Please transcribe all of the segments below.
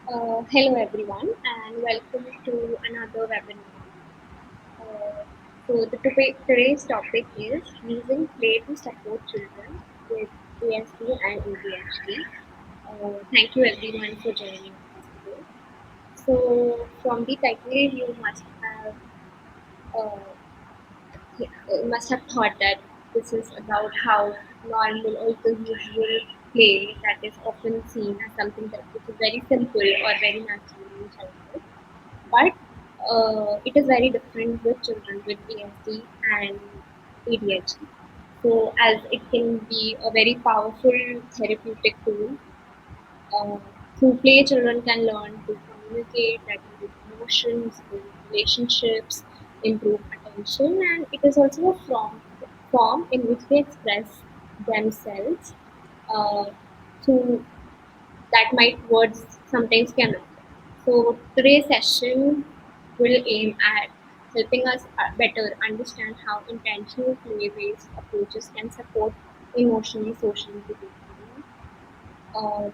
Hello everyone and welcome to another webinar. Today's topic is using play to support children with ASD and ADHD. Thank you everyone for joining us today. So from the title you uh, must have thought that this is about how normal or the usual play that is often seen as something that which is very simple or very natural in childhood. But it is very different with children with ASD and ADHD. So, as it can be a very powerful therapeutic tool, uh, through play, children can learn to communicate, regulate emotions, build relationships, improve attention, and it is also a form in which they express themselves uh, through that might words sometimes cannot. So today's session will aim at helping us better understand how intentional play-based approaches can support emotionally, socially, behaviorally,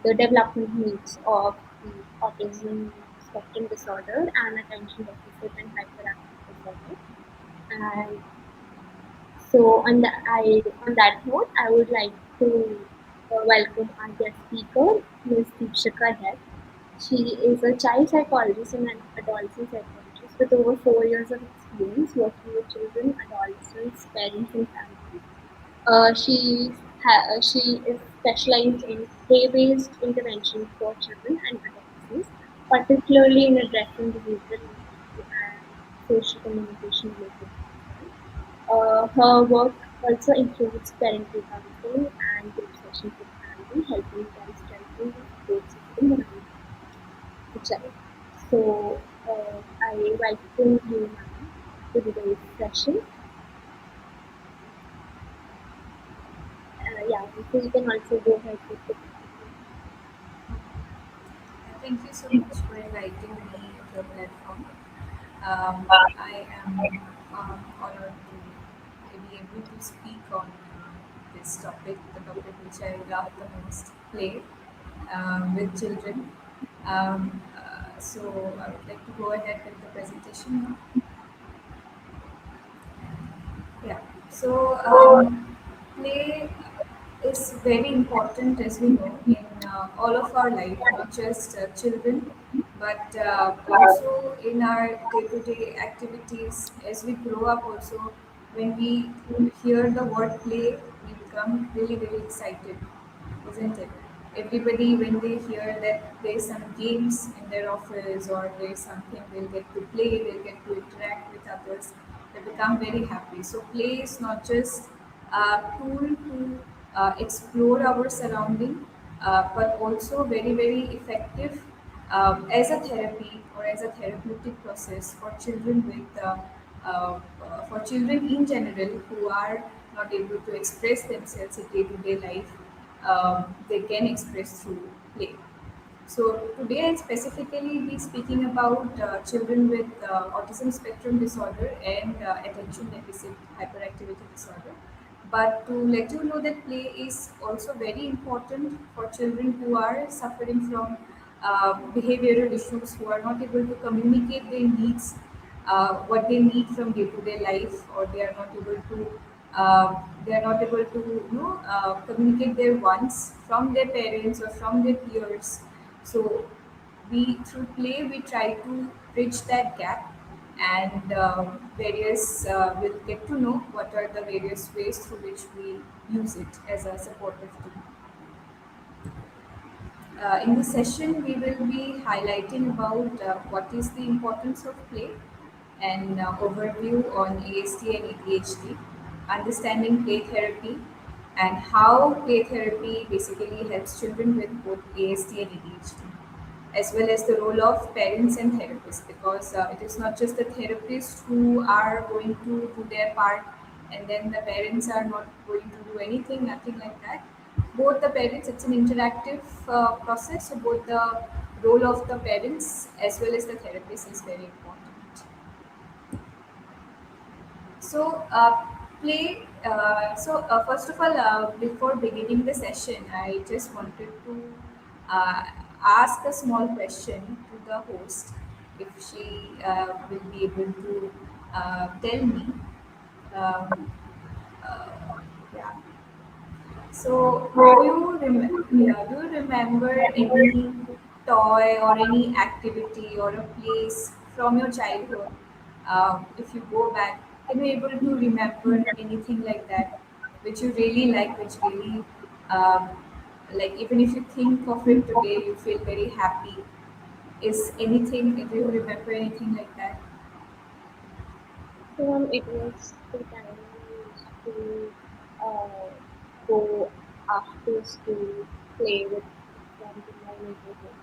the development needs of the autism spectrum disorder and attention deficit and hyperactivity disorder. And so on that note, I would like to welcome our guest speaker, Ms. Deepshika Dev. She is a child psychologist and an adolescent psychologist with over 4 years of experience working with children, adolescents, parents, and families. She is specialized in play-based intervention for children and adolescents, particularly in addressing behavioral and social communication related concerns. Her work also includes parental counseling and group sessions with families, helping them strengthen the support system around the child. So, I welcome you, ma'am, to today's session. Yeah, so you can also go ahead with the Thank you so much for inviting me to your platform. I am honored to be able to speak on this topic, the topic which I love the most, play with children. So I would like to go ahead with the presentation now. Yeah. So play is very important, as we know, in all of our life, not just children, but also in our day-to-day activities. As we grow up, also when we hear the word play, we become really, really excited, isn't it? Everybody, when they hear that there's some games in their office or there's something they'll get to play, they'll get to interact with others, they become very happy. So, play is not just a tool to explore our surrounding, but also very, very effective as a therapy or as a therapeutic process for children for children in general who are not able to express themselves in day-to-day life. They can express through play. So today I'll specifically be speaking about children with autism spectrum disorder and attention deficit hyperactivity disorder. But to let you know that play is also very important for children who are suffering from behavioral issues, who are not able to communicate their needs, what they need from day-to-day life, or they are not able to communicate their wants from their parents or from their peers. So we through play we try to bridge that gap, and various we'll get to know what are the various ways through which we use it as a supportive tool. In this session, we will be highlighting about what is the importance of play, and overview on ASD and ADHD, understanding play therapy, and how play therapy basically helps children with both ASD and ADHD, as well as the role of parents and therapists, because it is not just the therapists who are going to do their part and then the parents are not going to do anything, nothing like that. Both the parents, it's an interactive process, so both the role of the parents as well as the therapist is very important. So, first of all, before beginning the session, I just wanted to uh, ask a small question to the host if she will be able to tell me. Um, uh, yeah. So, do you remember any toy or any activity or a place from your childhood? If you go back, can you able to remember anything like that, which you really like, which really, um, like even if you think of it today, you feel very happy. Is anything? Do you remember anything like that? So it was the time we used to uh, go after school, play with friends in my neighborhood.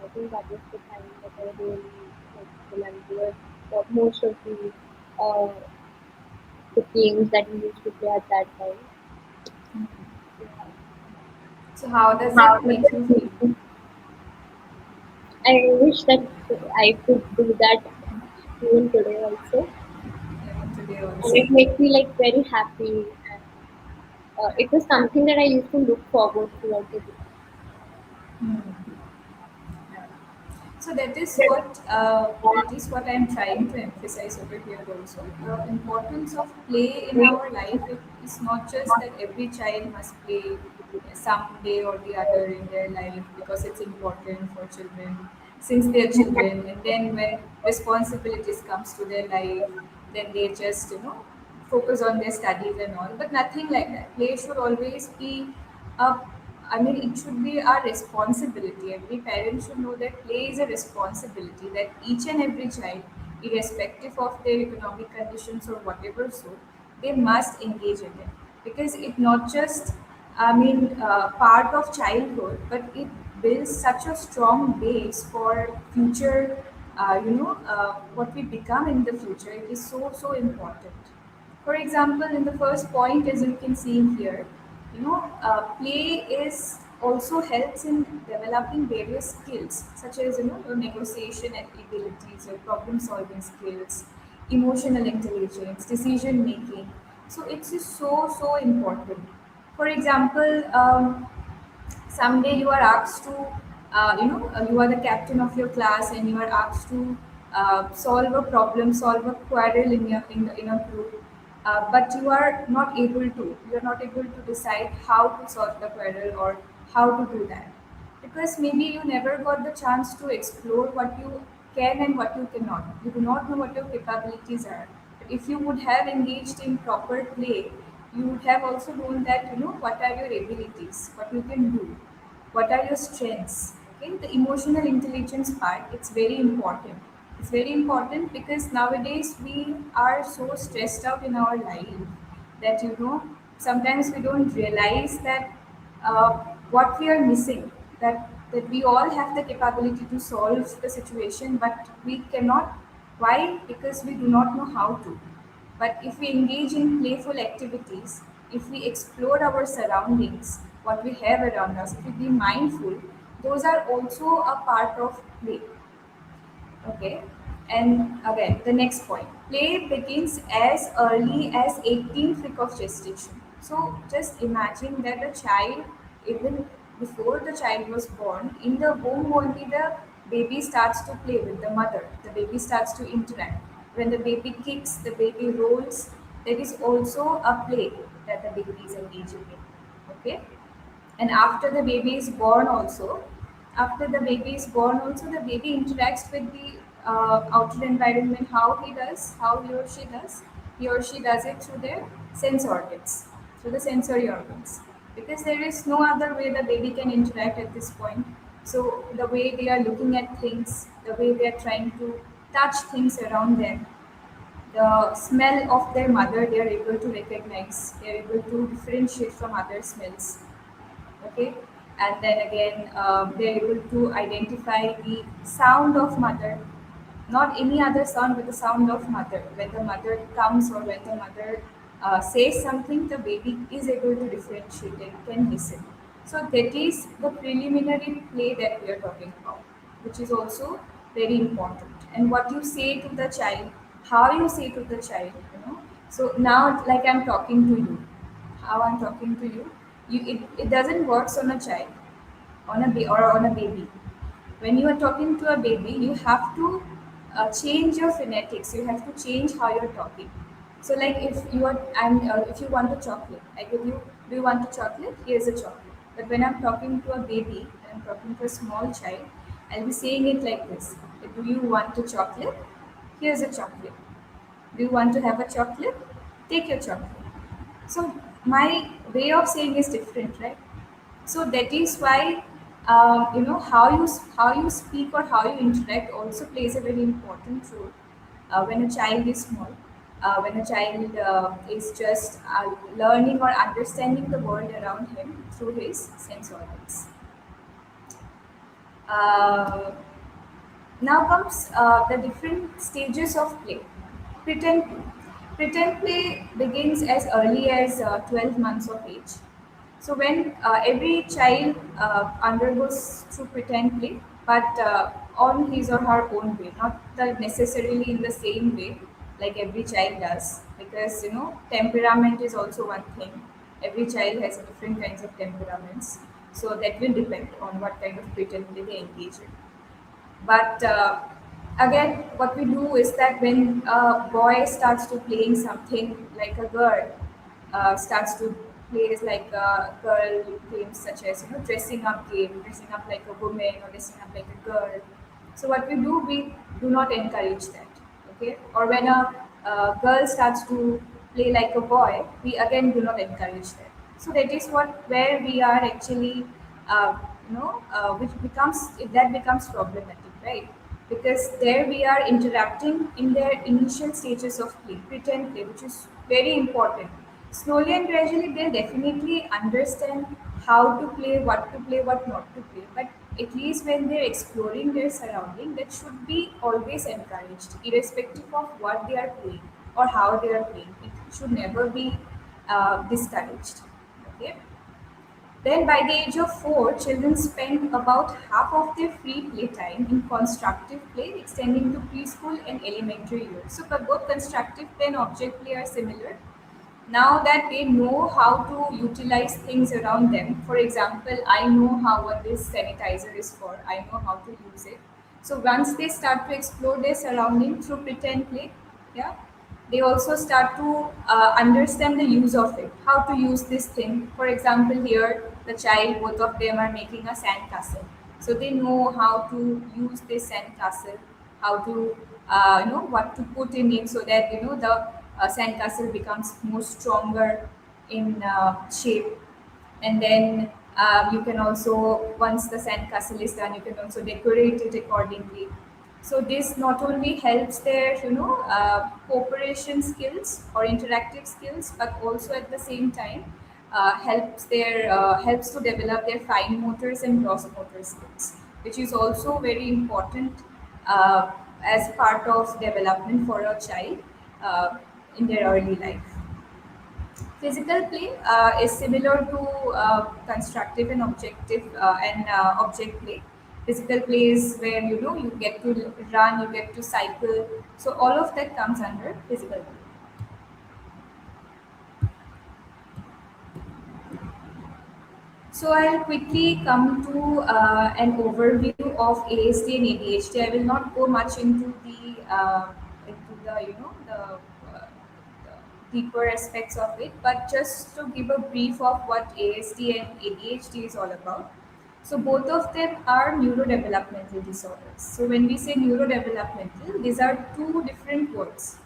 I think that was the time that I really like remember most of the games that we used to play at that time. So, how does How it does make you it feel? make you? I wish that I could do that even today also, Even today and also. it makes me like very happy. And it was something that I used to look forward throughout the day. Hmm. Yeah. So that is what I'm trying to emphasize over here also. The importance of play in our life is not just that every child must play someday or the other in their life because it's important for children since they're children, and then when responsibilities comes to their life, then they just focus on their studies and all. But nothing like that. Play should always be a I mean, it should be our responsibility. Every parent should know that play is a responsibility that each and every child, irrespective of their economic conditions or whatever, so they must engage in it because it not just, part of childhood, but it builds such a strong base for future. What we become in the future. It is so important. For example, in the first point, as you can see here, play is also helps in developing various skills such as your negotiation abilities, your problem solving skills, emotional intelligence, decision making. So it's just so important. For example, someday you are asked to you are the captain of your class and you are asked to solve a problem, solve a quarrel in a group, but you are not able to decide how to solve the quarrel or how to do that because maybe you never got the chance to explore what you can and what you cannot. You do not know what your capabilities are. But if you would have engaged in proper play, you would have also known that what are your abilities, what you can do, what are your strengths. Okay, the emotional intelligence part, it's very important. It's very important because nowadays we are so stressed out in our life that sometimes we don't realize that what we are missing, that we all have the capability to solve the situation but we cannot. Why? Because we do not know how to. But if we engage in playful activities, if we explore our surroundings, what we have around us, if we be mindful, those are also a part of play. Okay. And again, the next point. Play begins as early as 18th week of gestation. So just imagine that a child, even before the child was born, in the womb only the baby starts to play with the mother. The baby starts to interact. When the baby kicks, the baby rolls, there is also a play that the baby is engaging in. Okay. And after the baby is born also, after the baby is born also, the baby interacts with the outer environment. How he or she does it through their sense organs, through the sensory organs, because there is no other way the baby can interact at this point. So the way they are looking at things, the way they are trying to touch things around them, the smell of their mother, they are able to recognize, they are able to differentiate from other smells. Okay. And then again, they're able to identify the sound of mother, not any other sound but the sound of mother. When the mother comes or when the mother says something, the baby is able to differentiate and can listen. So that is the preliminary play that we are talking about, which is also very important. And what you say to the child, how you say to the child. So now, like I'm talking to you, how I'm talking to you, it doesn't work on a child. on a baby. When you are talking to a baby, you have to change your phonetics. You have to change how you're talking. So, like if you want a chocolate, I give you. Do you want a chocolate? Here's a chocolate. But when I'm talking to a baby, when I'm talking to a small child, I'll be saying it like this: Do you want a chocolate? Here's a chocolate. Do you want to have a chocolate? Take your chocolate. So my way of saying is different, right? So that is why how you speak or how you interact also plays a very important role when a child is small, when a child is just learning or understanding the world around him through his sense organs. Uh, Now comes the different stages of play. Pretend play. Pretend play begins as early as 12 months of age. So when every child undergoes through pretend play, but on his or her own way, not necessarily in the same way like every child does, because temperament is also one thing. Every child has different kinds of temperaments, so that will depend on what kind of pretend play they engage in. But again, what we do is that when a boy starts to playing something like a girl starts to play like a girl games such as dressing up game, dressing up like a woman or dressing up like a girl. So what we do not encourage that. Okay, or when a girl starts to play like a boy, we again do not encourage that. So that is what where we are actually uh, which becomes if that becomes problematic, right? Because there we are interrupting in their initial stages of play, pretend play, which is very important. Slowly and gradually, they'll definitely understand how to play, what not to play. But at least when they're exploring their surrounding, that should be always encouraged, irrespective of what they are playing or how they are playing. It should never be discouraged. Okay. Then, by the age of 4, children spend about half of their free playtime in constructive play, extending to preschool and elementary years. So, but both constructive play and object play are similar. Now that they know how to utilize things around them, for example, I know how what this sanitizer is for, I know how to use it. So, once they start to explore their surrounding through pretend play, yeah, they also start to understand the use of it, how to use this thing. For example, here the child, both of them are making a sand castle, so they know how to use this sand castle, how to what to put in it so that the sand castle becomes more stronger in shape. And then you can also, once the sandcastle is done, you can also decorate it accordingly. So this not only helps their cooperation skills or interactive skills, but also at the same time helps to develop their fine motors and gross motor skills, which is also very important uh, as part of development for a child uh, in their early life. Physical play is similar to constructive and object play. Physical play is where you get to run, you get to cycle. So all of that comes under physical play. So I'll quickly come to an overview of ASD and ADHD. I will not go much into the the deeper aspects of it, but just to give a brief of what ASD and ADHD is all about. So both of them are neurodevelopmental disorders. So when we say neurodevelopmental, these are two different words,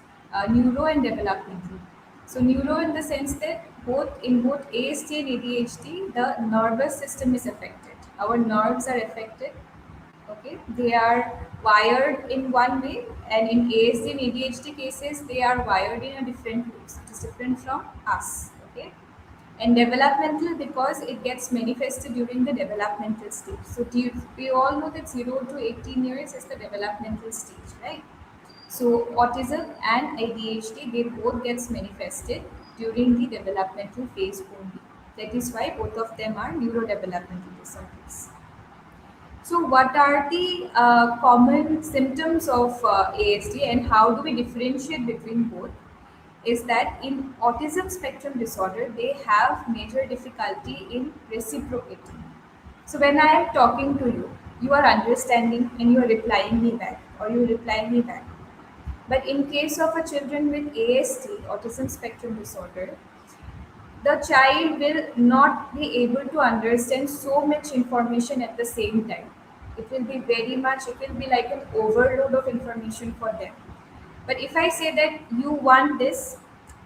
neuro and developmental. So neuro in the sense that both ASD and ADHD, the nervous system is affected. Our nerves are affected. Okay, they are wired in one way, and in ASD and ADHD cases, they are wired in a different way. So it is different from us. Okay, and developmental because it gets manifested during the developmental stage. So we all know that 0 to 18 years is the developmental stage, right? So autism and ADHD, they both gets manifested during the developmental phase only. That is why both of them are neurodevelopmental disorders. So what are the common symptoms of ASD and how do we differentiate between both? Is that in autism spectrum disorder, they have major difficulty in reciprocating. So when I am talking to you, you are understanding and you are replying me back, or you reply me back. But in case of a children with ASD, Autism Spectrum Disorder, the child will not be able to understand so much information at the same time. It will be very much, it will be like an overload of information for them. But if I say that you want this,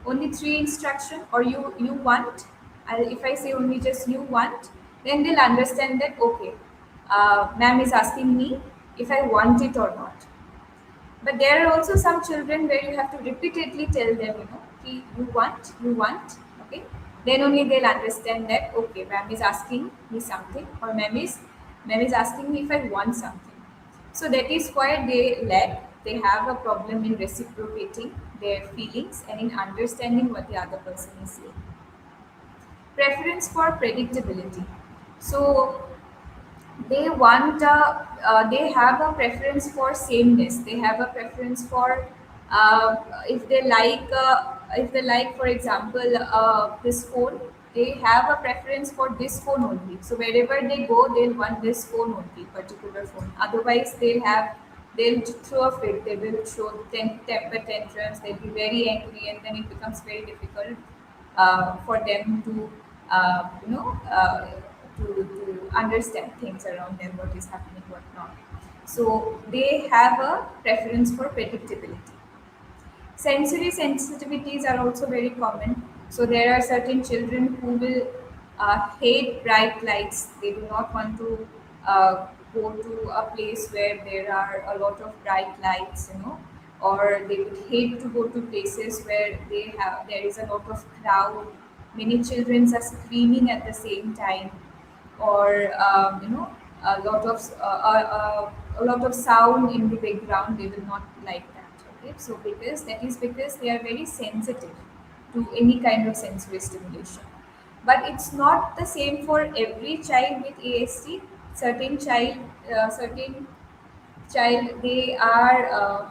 only three instruction, or you want, if I say only just you want, then they'll understand that okay, ma'am is asking me if I want it or not. But there are also some children where you have to repeatedly tell them, "Ki, you want, okay." Then only they'll understand that okay, ma'am is asking me something, or ma'am is asking me if I want something. So that is why they lack. They have a problem in reciprocating their feelings and in understanding what the other person is saying. Preference for predictability. So they have a preference for sameness. They have a preference for uh, if they like for example this phone, they have a preference for this phone only. So wherever they go, they'll want this phone only, particular phone. Otherwise they'll throw a fit. They will show temper tantrums. They'll be very angry, and then it becomes very difficult for them to you know to understand things around them, what is happening, what not. So they have a preference for predictability. Sensory sensitivities are also very common. So there are certain children who will hate bright lights. They do not want to go to a place where there are a lot of bright lights, or they would hate to go to places where there is a lot of crowd. Many children are screaming at the same time, or a lot of a lot of sound in the background. They will not like that. Okay, so because they are very sensitive to any kind of sensory stimulation. But it's not the same for every child with ASD. Certain child, they are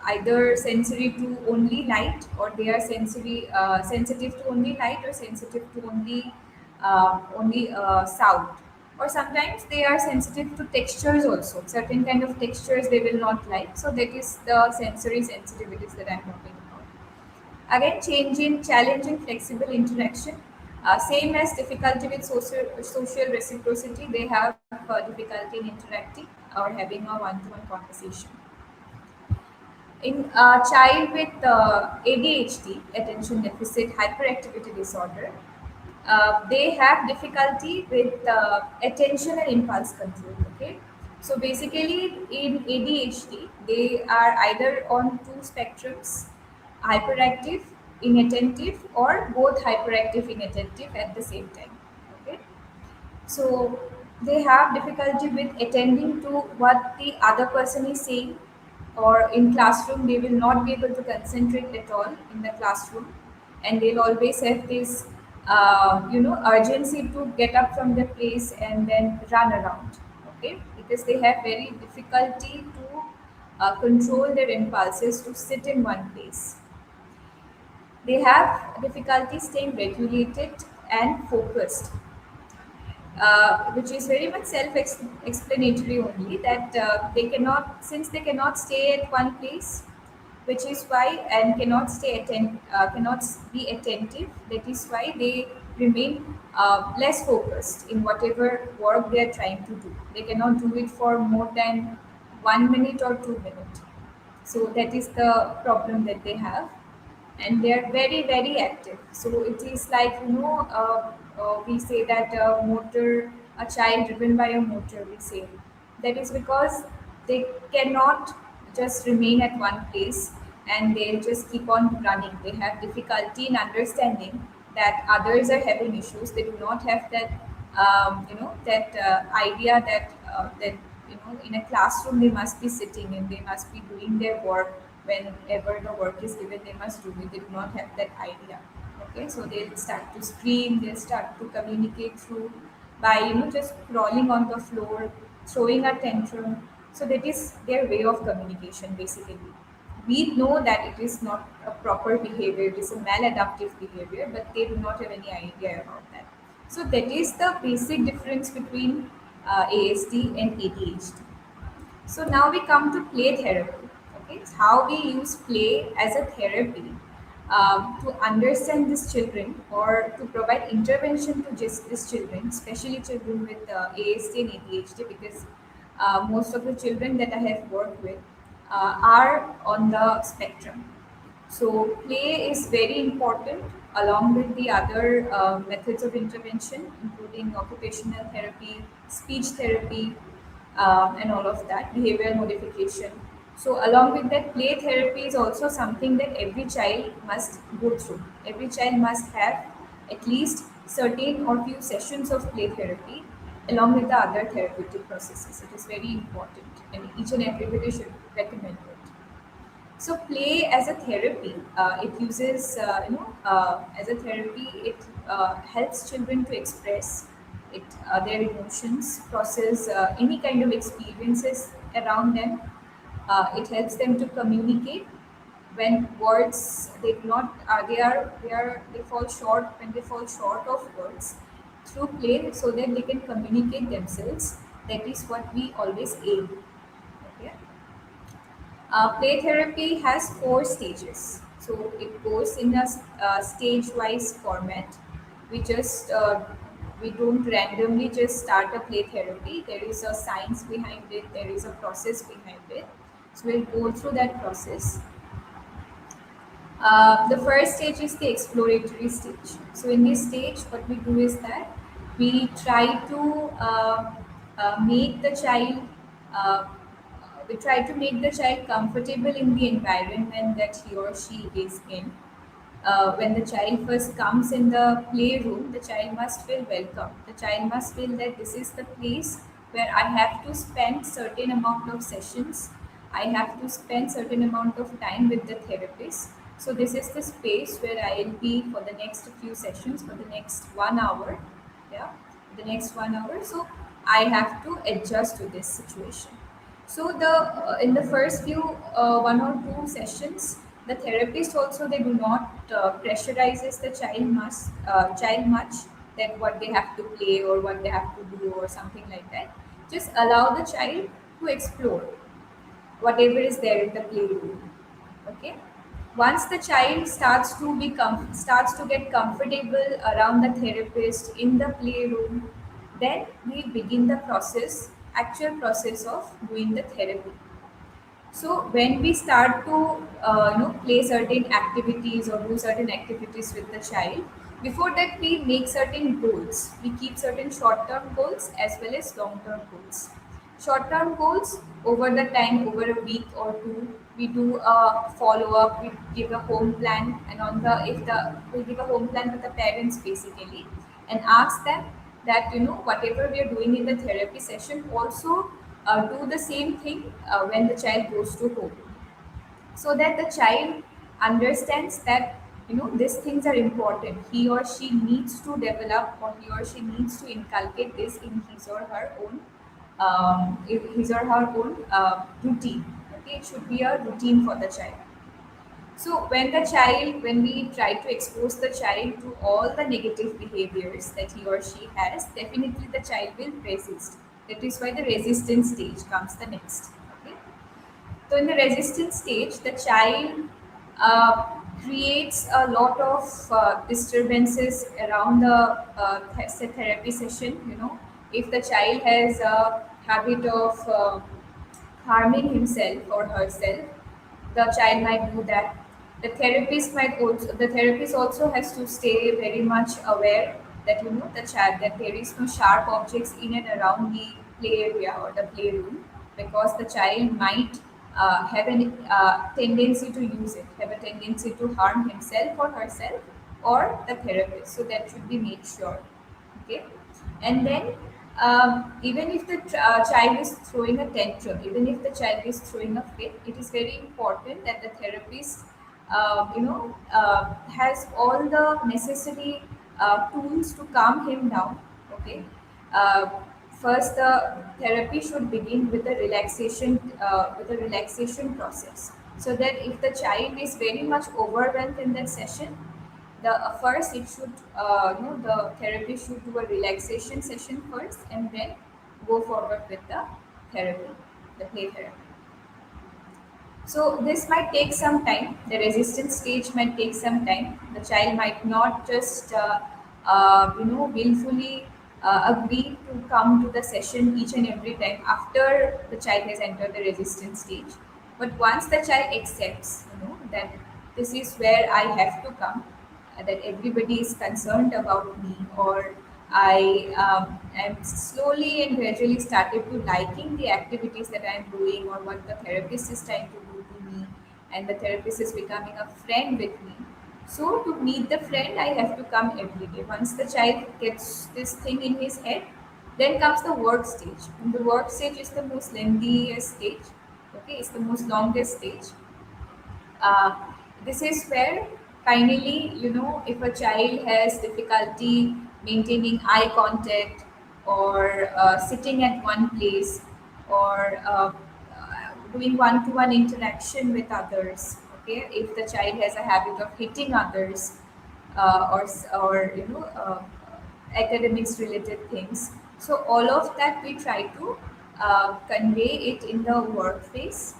either sensory to only light, or they are sensitive to only light, or sensitive to only sound. Or sometimes they are sensitive to textures also. Certain kind of textures they will not like. So that is the sensory sensitivities that I'm talking about. Again, change in challenging flexible interaction. Same as difficulty with social reciprocity, they have difficulty in interacting or having a one-to-one conversation. In a child with ADHD, attention deficit hyperactivity disorder, they have difficulty with attention and impulse control. Okay, so basically in ADHD, they are either on two spectrums: hyperactive, inattentive, or both hyperactive, inattentive at the same time. Okay, so they have difficulty with attending to what the other person is saying, or in classroom they will not be able to concentrate at all in the classroom, and they'll always have this urgency to get up from the place and then run around. Okay, because they have very difficulty to control their impulses to sit in one place. They have difficulty staying regulated and focused, which is very much self-explanatory only, that since they cannot stay at one place, which is why, and cannot be attentive. That is why they remain less focused in whatever work they are trying to do. They cannot do it for more than 1 minute or 2 minutes. So that is the problem that they have, and they are very very active. So it is like, we say that a child driven by a motor, we say. That is because they cannot just remain at one place, and they'll just keep on running. They have difficulty in understanding that others are having issues. They do not have that that idea that in a classroom they must be sitting and they must be doing their work. Whenever the work is given, they must do it. They do not have that idea. Okay, so they'll start to scream. They'll start to communicate through by just crawling on the floor, throwing a tantrum. So that is their way of communication basically. We know that it is not a proper behavior, it is a maladaptive behavior, but they do not have any idea about that. So that is the basic difference between ASD and ADHD. So now we come to play therapy. Okay, it's how we use play as a therapy to understand these children or to provide intervention to just these children, especially children with ASD and ADHD, because most of the children that I have worked with are on the spectrum. So play is very important along with the other methods of intervention, including occupational therapy, speech therapy, and all of that, behavioral modification. So along with that, play therapy is also something that every child must go through. Every child must have at least certain or few sessions of play therapy along with the other therapeutic processes. It is very important, and each and everybody should recommend it. So play as a therapy, it uses as a therapy. It helps children to express their emotions, process any kind of experiences around them. It helps them to communicate when words they do not they fall short when they fall short of words through play, so that they can communicate themselves. That is what we always aim. Okay. Play therapy has four stages. So it goes in a stage-wise format. We just we don't randomly just start a play therapy. There is a science behind it. There is a process behind it. So we'll go through that process. The first stage is the exploratory stage. So in this stage, what we do is that we try to make the child uh, we try to make the child comfortable in the environment that he or she is in. When the child first comes in the playroom, the child must feel welcome. The child must feel that this is the place where I have to spend certain amount of sessions. I have to spend certain amount of time with the therapist. So this is the space where I will be for the next few sessions, for the next 1 hour. Yeah, the next 1 hour. So I have to adjust to this situation. So the in the first few 1 or 2 sessions, the therapist also they do not pressurizes the child much, that what they have to play or what they have to do or something like that. Just allow the child to explore whatever is there in the playroom. Okay. Once the child starts to get comfortable around the therapist in the playroom, then we begin the actual process of doing the therapy. So when we start to play certain activities or do certain activities with the child, before that we make certain goals. We keep certain short-term goals as well as long-term goals. Short-term goals, over the time, over a week or two, we do a follow-up. We give a home plan, and on the if the we give a home plan with the parents basically, and ask them that whatever we are doing in the therapy session, also do the same thing when the child goes to home, so that the child understands that these things are important. He or she needs to develop, or he or she needs to inculcate this in his or her own routine. Okay, it should be a routine for the child. So when we try to expose the child to all the negative behaviors that he or she has, definitely the child will resist. That is why the resistance stage comes the next. Okay. So in the resistance stage, the child creates a lot of disturbances around the therapy session. If the child has a habit of harming himself or herself, the child might do that. The therapist also has to stay very much aware that the child, that there is no sharp objects in and around the play area or the playroom, because the child might have a tendency to use it, have a tendency to harm himself or herself or the therapist. So that should be made sure. Okay. And then even if the child is throwing a tantrum, even if the child is throwing a fit, it is very important that the therapist has all the necessary tools to calm him down. Okay. uh, First, the therapy should begin with a relaxation process. so that if the child is very much overwhelmed in that session, the first it should the therapy should do a relaxation session first and then go forward with the therapy, the play therapy. So this might take some time. The resistance stage might take some time. The child might not just willfully agree to come to the session each and every time after the child has entered the resistance stage. But once the child accepts, that this is where I have to come, that everybody is concerned about me, or I am slowly and gradually started to liking the activities that I am doing or what the therapist is trying to do to me, and the therapist is becoming a friend with me. So to meet the friend, I have to come every day. Once the child gets this thing in his head, then comes the work stage. And the work stage is the most lengthiest stage. Okay, it's the most longest stage. uh, this is where finally, if a child has difficulty maintaining eye contact, or sitting at one place, or doing one-to-one interaction with others. Okay, if the child has a habit of hitting others, or academics related things, so all of that we try to convey it in the work phase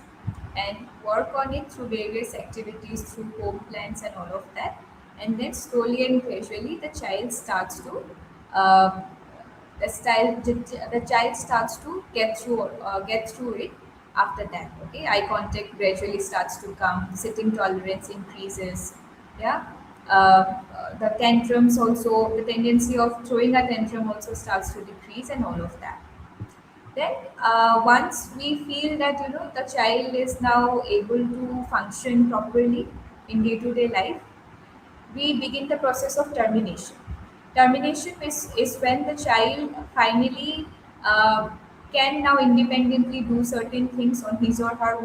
and work on it through various activities, through home plans and all of that. And then slowly and gradually, the child starts to uh, the child starts to get through it. After that, okay, eye contact gradually starts to come, sitting tolerance increases. Yeah. The tantrums also, the tendency of throwing a tantrum also starts to decrease, and all of that. Then, once we feel that the child is now able to function properly in day-to-day life, we begin the process of termination. Termination is when the child finally uh, can now independently do certain things on his or her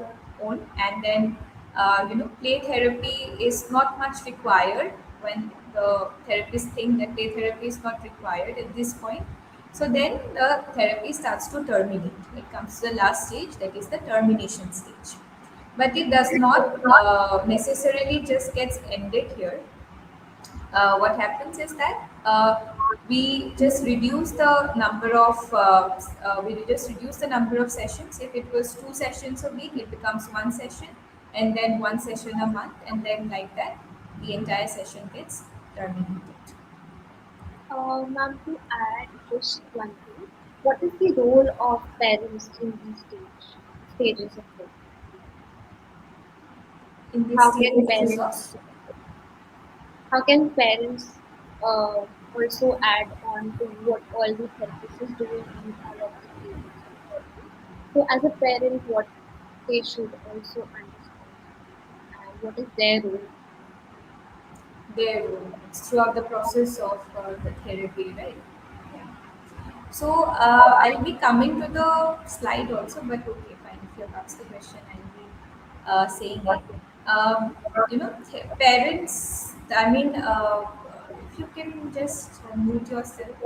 own, and then play therapy is not much required when the therapist think that play therapy is not required at this point. So then the therapy starts to terminate. It comes to the last stage, that is the termination stage. But it does not necessarily just gets ended here. What happens is that we just reduce the number of sessions. If it was 2 sessions a week, it becomes 1 session, and then 1 session a month, and then like that, the entire session gets terminated. Ma'am, to add just one thing, what is the role of parents in these stages of life? In these How can stages of parents how can parents also add on to what all the therapist is doing in all of the stages of therapy? So, as a parent, what they should also understand and what is their role? their role throughout the process of the therapy, right? Yeah. So I'll be coming to the slide also, but okay, fine. If you have asked the question, I'll be saying it. Um, Parents. I mean, if you can just mute yourself.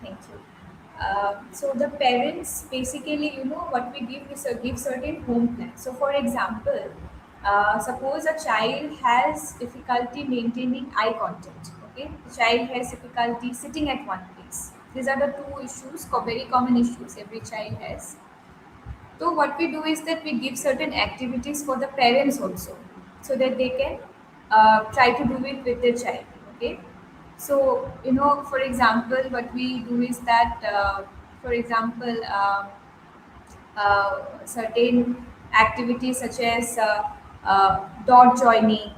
Thank you. So the parents basically, what we give is give certain home plans. So for example, suppose a child has difficulty maintaining eye contact. Okay, the child has difficulty sitting at one place. These are the two issues, very common issues every child has. So what we do is that we give certain activities for the parents also, so that they can try to do it with their child. Okay, so for example, what we do is that, for example, certain activities such as dot joining,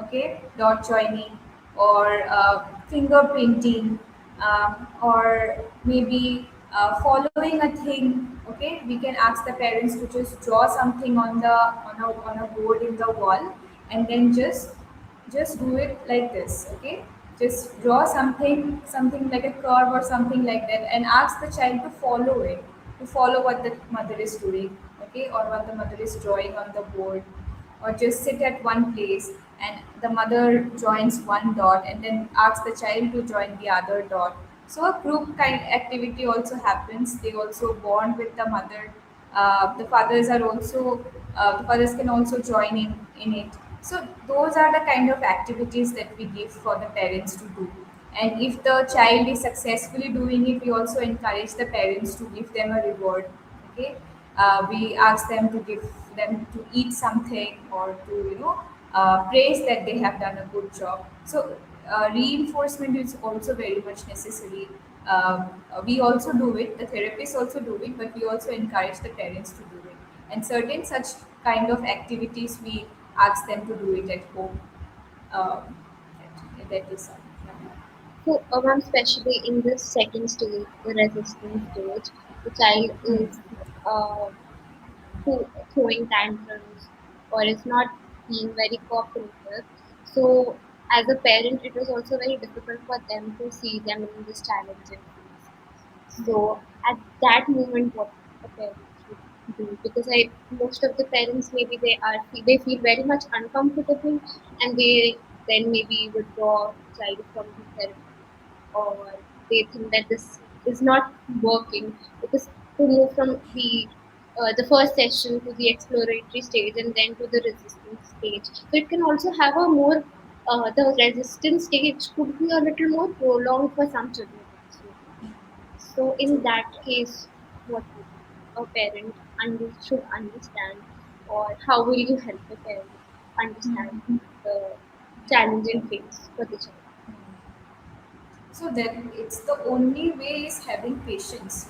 okay, dot joining, or fingerprinting, or maybe following a thing. Okay, we can ask the parents to just draw something on a board in the wall, and then just do it like this. Okay, just draw something like a curve or something like that, and ask the child to follow it, to follow what the mother is doing. Okay, or what the mother is drawing on the board, or just sit at one place and the mother joins one dot and then asks the child to join the other dot. So a group kind activity also happens. They also bond with the mother The fathers can also join in it. So those are the kind of activities that we give for the parents to do. And if the child is successfully doing it, we also encourage the parents to give them a reward. Okay, we ask them to give them to eat something, or to praise that they have done a good job. So reinforcement is also very much necessary. We also do it, the therapists also do it, but we also encourage the parents to do it. And certain such kind of activities we ask them to do it at home. That is all. Yeah. So, ma'am, especially in the second stage, the resistance stage, the child is uh, throwing tantrums or is not being very cooperative. So, as a parent, it was also very difficult for them to see them in this challenging phase. So, at that moment, what a parent should do, because most of the parents, maybe they feel very much uncomfortable, and they then maybe withdraw the child from the therapy, or they think that this is not working, because to move from the first session to the exploratory stage and then to the resistance stage, so it can also have a more the resistance stage could be a little more prolonged for some children also. So in True. that case, what would a parent should understand, or how will you help a parent understand the challenging phase for the child? So then it's the only way is having patience,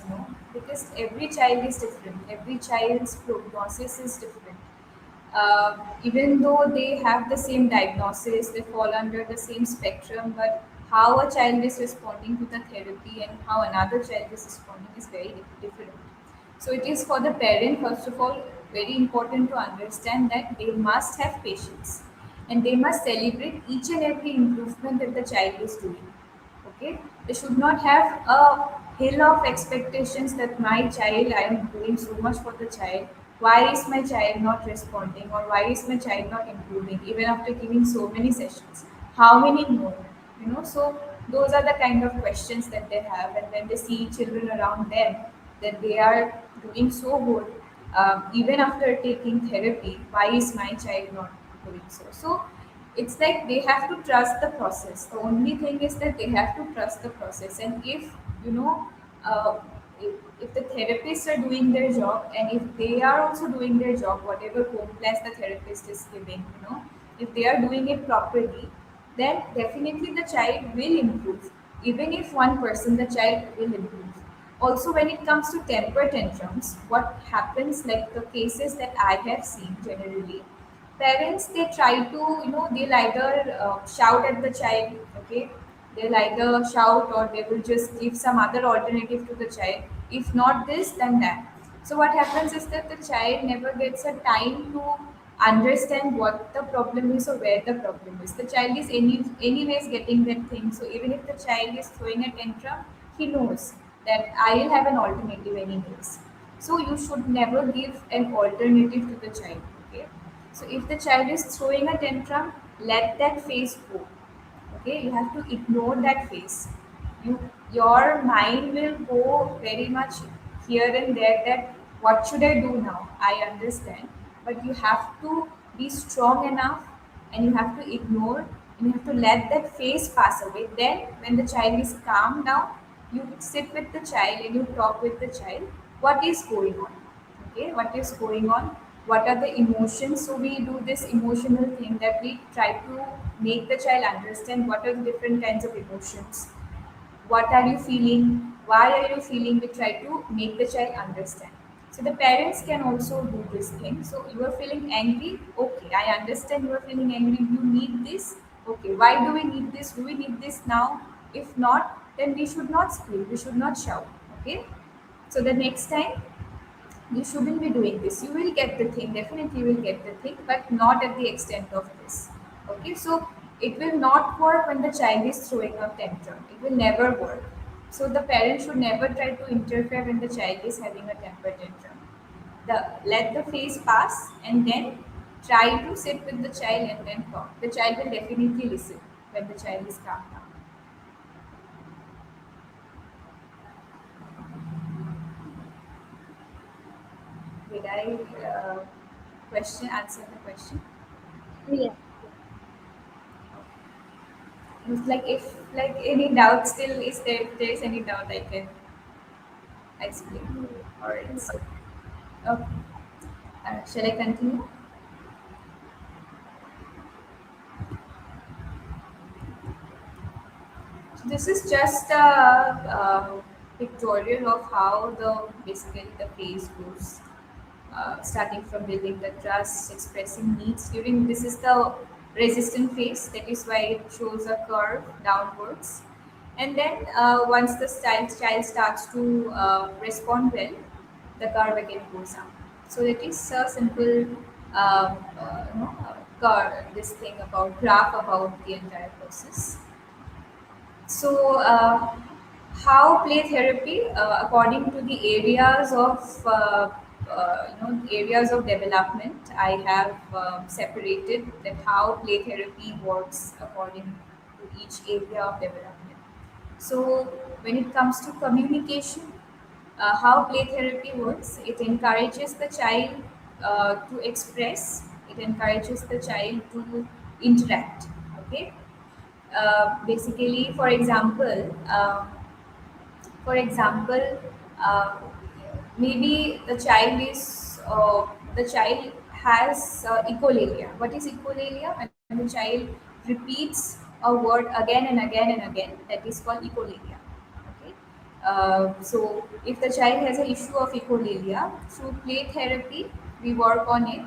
because every child is different. Every child's prognosis is different. Even though they have the same diagnosis, they fall under the same spectrum, but how a child is responding to the therapy and how another child is responding is very different. So it is for the parent, first of all, very important to understand that they must have patience, and they must celebrate each and every improvement that the child is doing. Okay, they should not have a hill of expectations that my child, I am doing so much for the child, why is my child not responding, or why is my child not improving even after giving so many sessions, how many more, so those are the kind of questions that they have. And when they see children around them that they are doing so good, even after taking therapy, why is my child not doing so it's like they have to trust the process. The only thing is that they have to trust the process. And if you know uh, if the therapists are doing their job, and if they are also doing their job, whatever home plans the therapist is giving, if they are doing it properly, then definitely the child will improve. Even if one person, the child will improve. Also, when it comes to temper tantrums, what happens, like the cases that I have seen generally, parents, they try to, they'll either shout at the child. Okay, they'll either shout, or they will just give some other alternative to the child. If not this, then that. So what happens is that the child never gets a time to understand what the problem is or where the problem is. The child is anyways getting that thing. So even if the child is throwing a tantrum, he knows that I will have an alternative anyways. So you should never give an alternative to the child. Okay, so if the child is throwing a tantrum, let that phase go. Okay, you have to ignore that phase. Your mind will go very much here and there, that what should I do now? I understand, but you have to be strong enough, and you have to ignore, and you have to let that phase pass away. Then when the child is calm down, you sit with the child and you talk with the child, what is going on. Okay, what is going on, what are the emotions. So we do this emotional thing, that we try to make the child understand what are the different kinds of emotions, what are you feeling, why are you feeling. We try to make the child understand. So the parents can also do this thing. So you are feeling angry, okay, I understand you are feeling angry, you need this. Okay, why do we need this, do we need this now? If not, then we should not scream, we should not shout. Okay, so the next time you shouldn't be doing this. You will get the thing, definitely you will get the thing, but not at the extent of this. Okay, so it will not work when the child is throwing a tantrum, it will never work. So the parent should never try to interfere when the child is having a temper tantrum. Let the phase pass, and then try to sit with the child and then talk. The child will definitely listen when the child is calm down. Did I question answer the question? Yes, yes. It's like if like any doubt still is there. If there is any doubt, I can explain. Mm, Or it's no. okay. Shall I continue? This is just a pictorial of how the basically the phase goes, starting from building the trust, expressing needs. During this is the resistant phase. That is why it shows a curve downwards. And then once the child starts to respond well, the curve again goes up. So it is a simple curve, this thing about graph about the entire process. So, how play therapy, according to the areas of areas of development, I have separated that how play therapy works according to each area of development. So, when it comes to communication, how play therapy works, it encourages the child to express, it encourages the child to interact. Okay, basically, for example, uh, maybe the child has echolalia. What is echolalia? When the child repeats a word again and again and again, that is called echolalia. Okay. So if the child has an issue of echolalia, through play therapy, we work on it,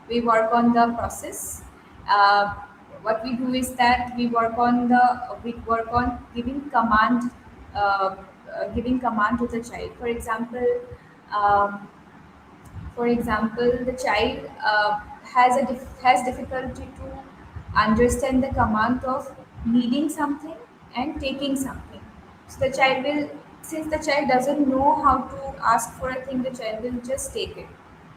we work on the process. Uh, what we do is that we work on giving command to the child. Um, for example, the child has difficulty to understand the command of needing something and taking something. So the child will, since the child doesn't know how to ask for a thing, the child will just take it,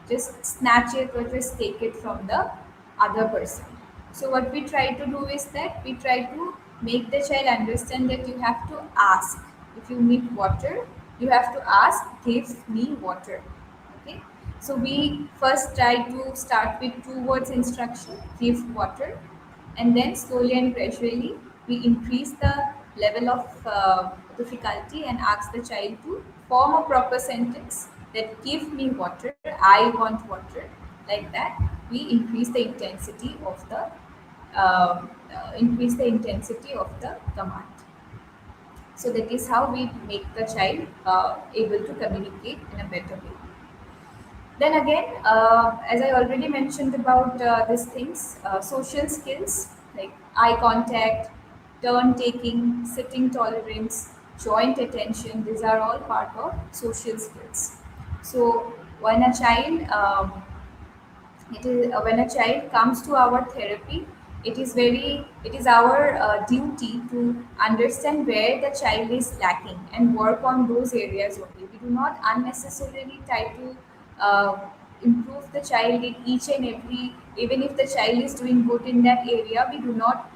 just snatch it or just take it from the other person. So what we try to do is that we try to make the child understand that you have to ask. If you need water, you have to ask, give me water. Okay. So we first try to start with two words instruction, give water, and then slowly and gradually we increase the level of difficulty and ask the child to form a proper sentence that give me water, I want water, like that. We increase the intensity of the command. So that is how we make the child able to communicate in a better way. Then again, as I already mentioned about these things, social skills like eye contact, turn taking, sitting tolerance, joint attention, these are all part of social skills. So when a child it is when a child comes to our therapy, it is our duty to understand where the child is lacking and work on those areas only. We do not unnecessarily try to improve the child in each and every, even if the child is doing good in that area, we do not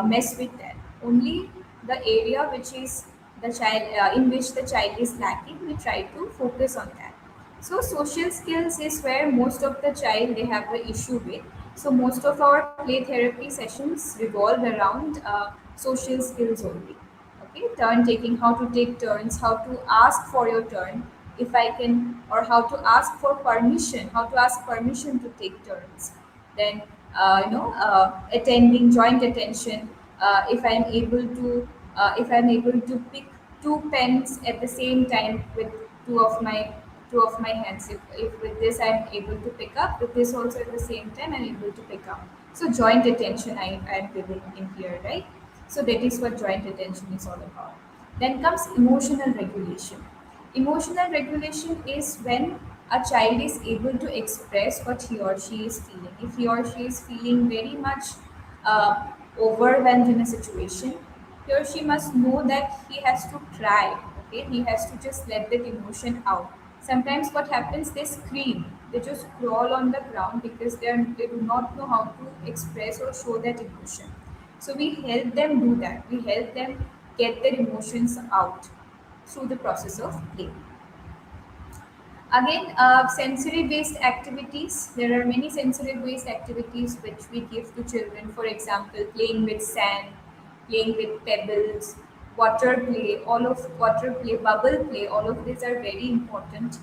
mess with that. Only the area which is the child in which the child is lacking, we try to focus on that. So social skills is where most of the child they have the issue with. So most of our play therapy sessions revolve around social skills only. Okay, turn taking, how to take turns, how to ask for your turn, if I can, or how to ask for permission, how to ask permission to take turns. Then attending joint attention. If I'm able to pick two pens at the same time with two of my two of my hands. If with this I'm able to pick up, with this also at the same time I'm able to pick up. So joint attention I am giving in here, right? So that is what joint attention is all about. Then comes emotional regulation. Emotional regulation is when a child is able to express what he or she is feeling. If he or she is feeling very much overwhelmed in a situation, he or she must know that he has to cry. Okay, he has to just let that emotion out. Sometimes what happens, they scream, they just crawl on the ground because they do not know how to express or show that emotion. So we help them do that. We help them get their emotions out through the process of play. Again, sensory based activities. There are many sensory based activities which we give to children. For example, playing with sand, playing with pebbles, water play, all of water play, bubble play, all of these are very important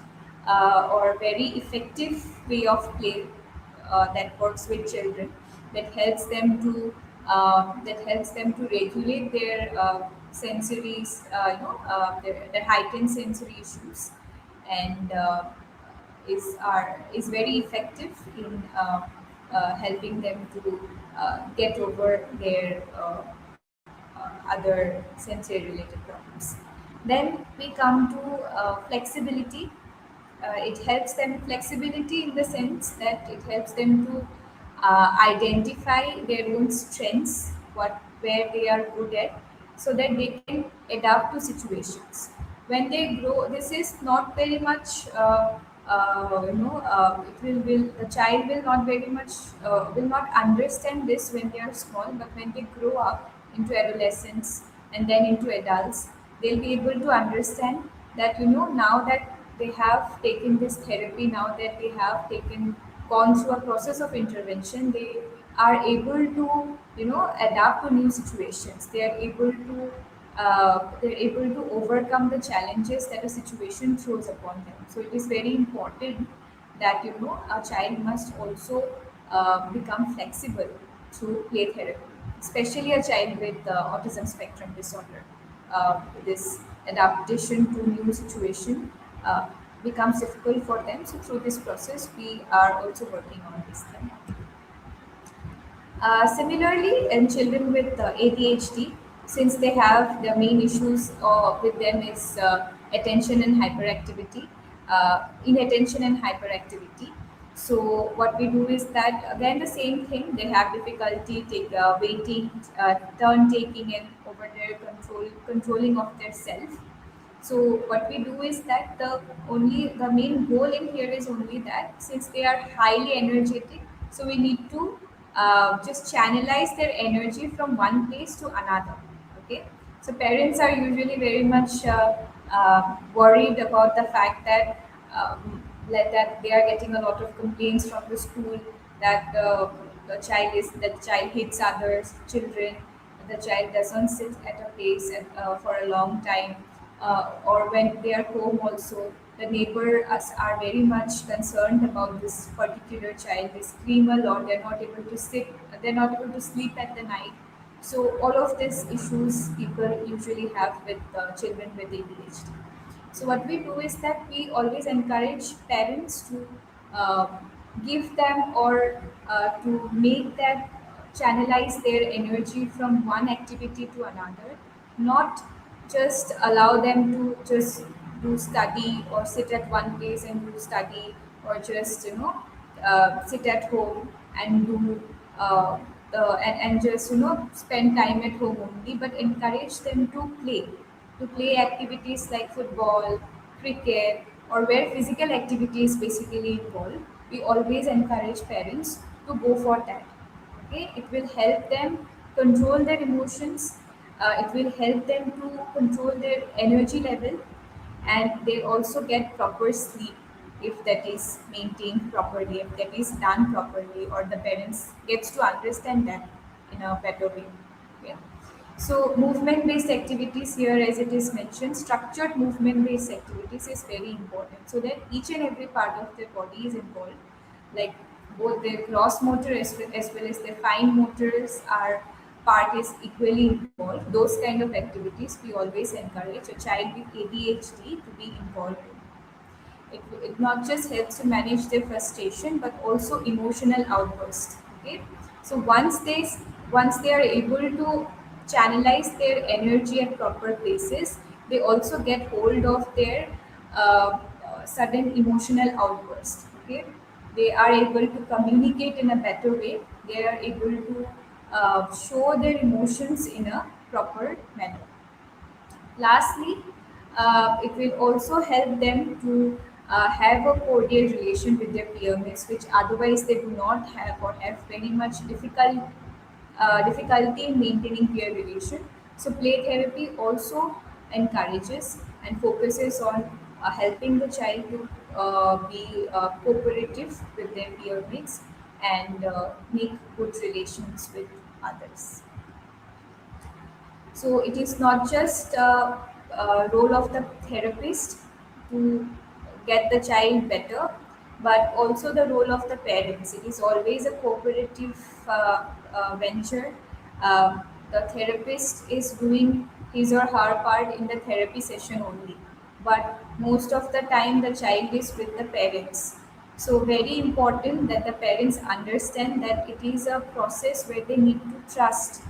or very effective way of play that works with children, that helps them to regulate their sensories, their heightened sensory issues, and is very effective in helping them to get over their other sensory related problems. Then we come to flexibility. It helps them flexibility in the sense that it helps them to identify their own strengths, what where they are good at, so that they can adapt to situations. When they grow, this is not very much. It will the child will not very much will not understand this when they are small, but when they grow up into adolescence and then into adults, they'll be able to understand that, now that they have taken this therapy, now that they have taken gone through a process of intervention, they are able to, adapt to new situations. They're able to overcome the challenges that a situation throws upon them. So it is very important that, a child must also become flexible through play therapy, especially a child with autism spectrum disorder. This adaptation to new situation uh, becomes difficult for them. So through this process, we are also working on this thing. Similarly, in children with ADHD, since they have the main issues with them is attention and hyperactivity, inattention and hyperactivity. So what we do is that, again, the same thing. They have difficulty waiting, turn taking, and over their controlling of their self. So what we do is that the main goal in here is only that, since they are highly energetic, so we need to just channelize their energy from one place to another. Okay, so parents are usually very much worried about the fact that that they are getting a lot of complaints from the school that the child hits others children, the child doesn't sit at a place for a long time, or when they are home also, the neighbors are very much concerned about this particular child. They scream a lot, they're not able to sleep at the night. So all of these issues people usually have with children with ADHD. So what we do is that we always encourage parents to uh, give them, or to make that channelize their energy from one activity to another, not just allow them to just do study or sit at one place and do study, or just sit at home and do and just spend time at home only, but encourage them to play activities like football, cricket, or where physical activity is basically involved. We always encourage parents to go for that. Okay, it will help them control their emotions. It will help them to control their energy level, and they also get proper sleep if that is maintained properly, if that is done properly, or the parents gets to understand that in a better way. Yeah. So movement based activities here, as it is mentioned, structured movement based activities is very important, so that each and every part of their body is involved, like both their gross motor as well as their fine motors are part is equally involved. Those kind of activities we always encourage a child with ADHD to be involved in. It not just helps to manage their frustration, but also emotional outburst. Okay, so once they are able to channelize their energy at proper places, they also get hold of their sudden emotional outburst. Okay, they are able to communicate in a better way. They are able to show their emotions in a proper manner. Lastly, it will also help them to have a cordial relation with their peermates, which otherwise they do not have, or have very much difficulty in maintaining peer relation. So play therapy also encourages and focuses on helping the child to be cooperative with their peer mates, and make good relations with others. So it is not just a role of the therapist to get the child better, but also the role of the parents. It is always a cooperative venture. The therapist is doing his or her part in the therapy session only, but most of the time the child is with the parents. So very important that the parents understand that it is a process where they need to trust,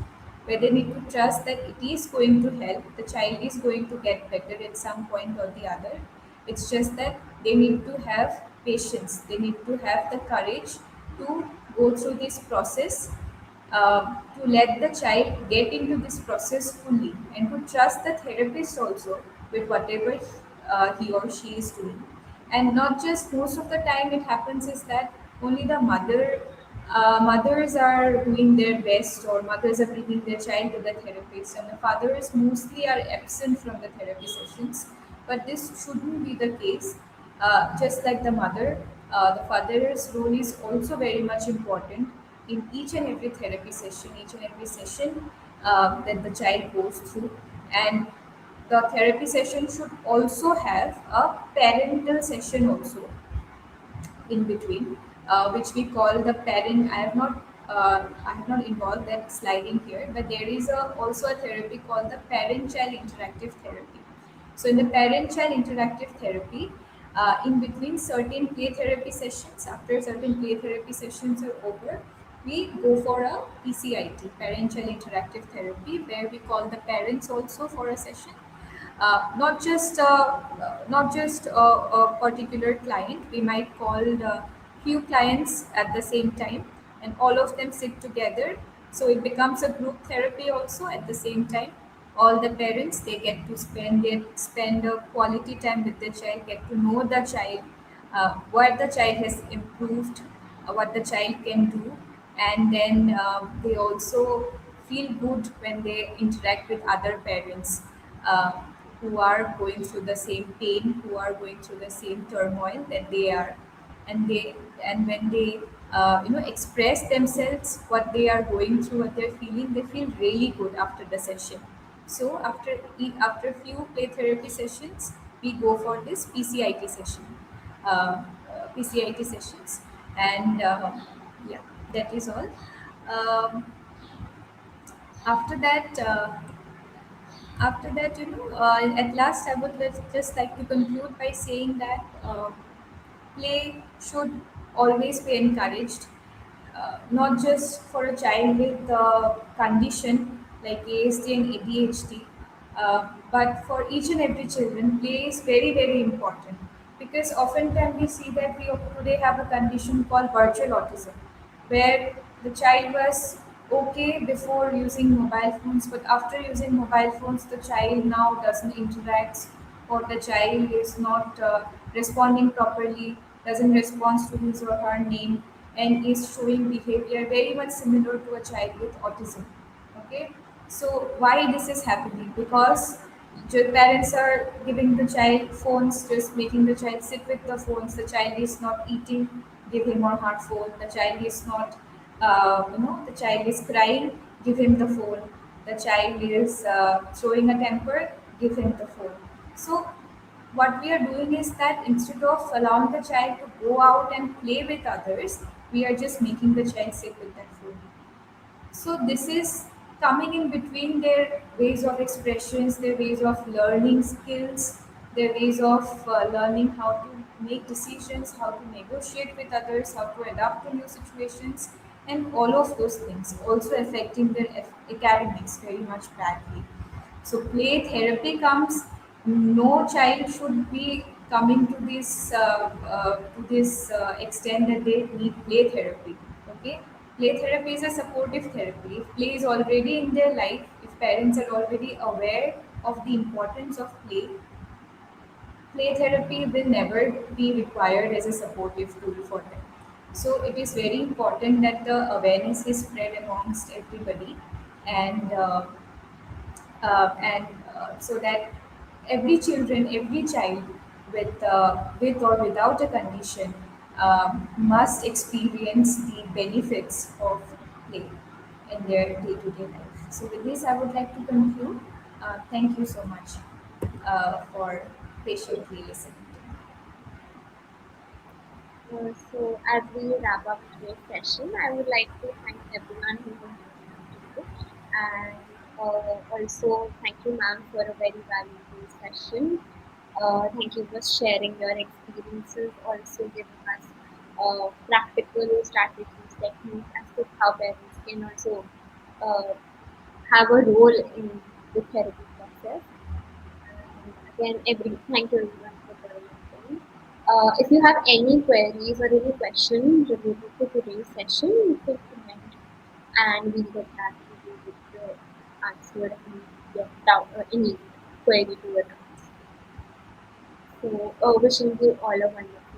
where they need to trust that it is going to help, the child is going to get better at some point or the other. It's just that they need to have patience, they need to have the courage to go through this process, to let the child get into this process fully, and to trust the therapist also with whatever he or she is doing. And not just, most of the time it happens is that only the mothers are doing their best, or mothers are bringing their child to the therapist, and the fathers mostly are absent from the therapy sessions. But this shouldn't be the case. Just like the mother, the father's role is also very much important in each and every therapy session, each and every session that the child goes through. And the therapy session should also have a parental session also in between, which we call the parent. I have not involved that slide in here, but there is also a therapy called the parent-child interactive therapy. So in the parent-child interactive therapy, in between certain play therapy sessions, after certain play therapy sessions are over, we go for a PCIT, parent-child interactive therapy, where we call the parents also for a session, not just a particular client. We might call few clients at the same time, and all of them sit together. So it becomes a group therapy also at the same time. All the parents, they get to spend a quality time with the child, get to know the child, what the child has improved, what the child can do, and then they also feel good when they interact with other parents uh, who are going through the same pain, who are going through the same turmoil that they are, and they, and when they express themselves, what they are going through, what they're feeling, they feel really good after the session. So after few play therapy sessions, we go for this PCIT session, PCIT sessions, and yeah, that is all. Um, after that. After that, at last, I would just like to conclude by saying that play should always be encouraged, not just for a child with condition like ASD and ADHD, but for each and every children. Play is very, very important, because oftentimes we see that we today have a condition called virtual autism, where the child was okay before using mobile phones, but after using mobile phones, the child now doesn't interact, or the child is not responding properly, doesn't respond to his or her name, and is showing behavior very much similar to a child with autism. Okay, so why this is happening? Because parents are giving the child phones, just making the child sit with the phones. The child is not eating, give him or her phone. The child is not, the child is crying, give him the phone. The child is throwing a temper, give him the phone. So what we are doing is that instead of allowing the child to go out and play with others, we are just making the child sit with that phone. So this is coming in between their ways of expressions, their ways of learning skills, their ways of learning how to make decisions, how to negotiate with others, how to adapt to new situations, and all of those things also affecting their academics very much badly. So play therapy comes. No child should be coming to this extent that they need play therapy. Okay, play therapy is a supportive therapy. If play is already in their life, if parents are already aware of the importance of play, play therapy will never be required as a supportive tool for them. So it is very important that the awareness is spread amongst everybody, and so that every child with or without a condition must experience the benefits of play in their day-to-day life. So with this, I would like to conclude. Thank you so much for patiently listening to me. So, as we wrap up today's session, I would like to thank everyone who has joined us today, and also thank you, ma'am, for a very valuable session. Thank you for sharing your experiences, also giving us practical strategies, techniques as to how parents can also uh, have a role in the therapy process. And again, thank you everyone for joining in. If you have any queries or any questions related to today's session, you can comment and we'll get back to you with the answer and get doubt or any query to your doubts. So, wishing you all a wonderful